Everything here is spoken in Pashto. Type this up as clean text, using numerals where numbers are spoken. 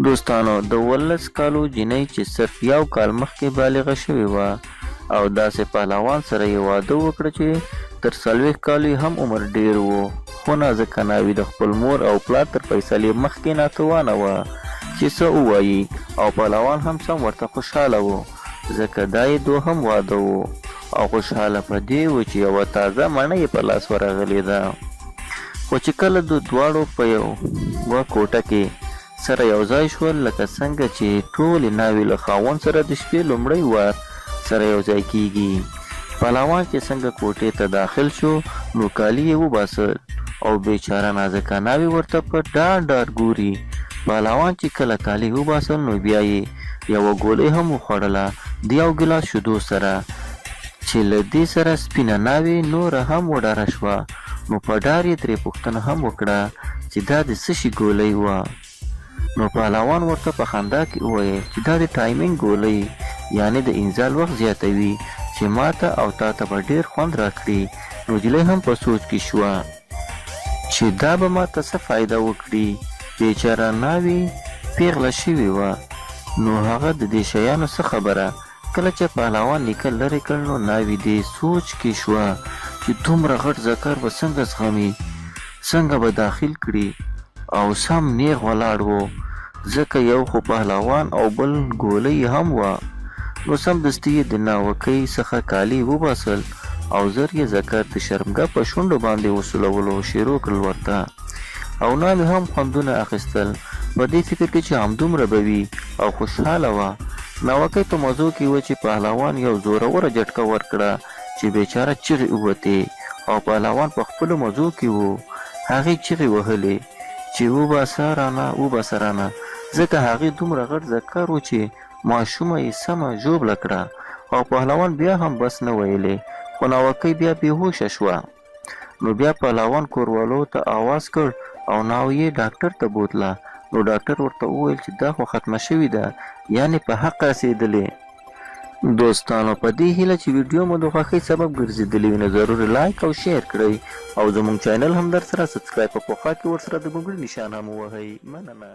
دوستانو د 18 کالو جنۍ چې صرف یو کال مخکې بالغه شوې وه او داسې پهلوان سره یې واده وکړ چې تر 40 کالو هم عمر ډیر و، خو نازکه ناوې د خپل مور او پلار تر فیصلې مخکې ناتوانه وه چې څه ووایي، او پهلوان هم سم ورته خوشحاله و ځکه دا یې دوهم واده و او خوشحاله په دې و چې یوه تازه مڼه یې په لاس ورغلې ده. خو چې کله د دواړو په یوه کوټه کې سره یو ځای شول، لکه څنګه چې ټولې ناوې له خاوند سره د شپې لومړی وار سره یو ځای کیږي. پهلوان چې څنګه کوټې ته داخل شو نو کالي یې وباسل او بیچاره نازکه ناوې ورته په ډار ډار ګوري. پهلوان چې کله کالي وباسل نو بیا یې یوه ګولۍ هم وخوړله د یو ګیلاس شیدو سره، چې له دې سره سپینه ناوې نوره هم وډاره شوه. نو په ډار یې ترې پوښتنه هم وکړه چې دا د څه شي ګولۍ وه. نو پهلوان ورته په خندا کې وویل چې دا د ټایمینګ ګولۍ، یعنې د انزال وخت زیاتوي چې ماته او تاته به ډېر خوند راکړي. نجلۍ هم په سوچ کې شوه چې دا به ماته څه فایده وکړي. بیچاره ناوې پیغله شوې وه. نو هغه د دې شیانو څه خبره. کله چې پهلوان لیکل لرې کړ نو ناوې دې سوچ کې شوه چې دومره غټ ذکر به څنګه زغمي، څنګه به داخل کړي، او سم نیغ ولاړ و ځکه یو خو پهلوان او بل ګولۍ هم وه. نو سمدستي یې د ناوکۍ څخه کالي وباسل او زر یې ذکر د شرمګاه په شونډو باندې وسولولو شروع کړل ورته، او ناوې هم خوندونه اخیستل په دې فکر کې چې همدومره به وي او خوشحاله وه. ناوکۍ په مزو کې وه چې پهلوان یو زوروره جټکه ورکړه چې بیچاره چغې ووتې، او پهلوان په خپلو مزو کې و. هغې چغې وهلې چې وباسه رانه، ځکه هغې دومره غټ ذکر و چې ماشومه یې سمه ژوبله کړه، او پهلوان بیا هم بس نه ویلې، خو ناوکۍ بیا بېهوشه شوه. نو بیا پهلوان کوروالو ته آواز کړ او ناوې یې ډاکټر ته بوتله. نو ډاکټر ورته وویل چې دا خو ختمه شوې ده، یعنې په حق رسېدلې. دوستانو په دې هیله چې ویډیو مو د خوښۍ سبب ګرځېدلی وي نو ضرور لایک او شیر کړئ، او زموږ چینل هم در سره سبسکرایب په پخوا کې ورسره د ګوګل نشان هم ووهئ. مننه.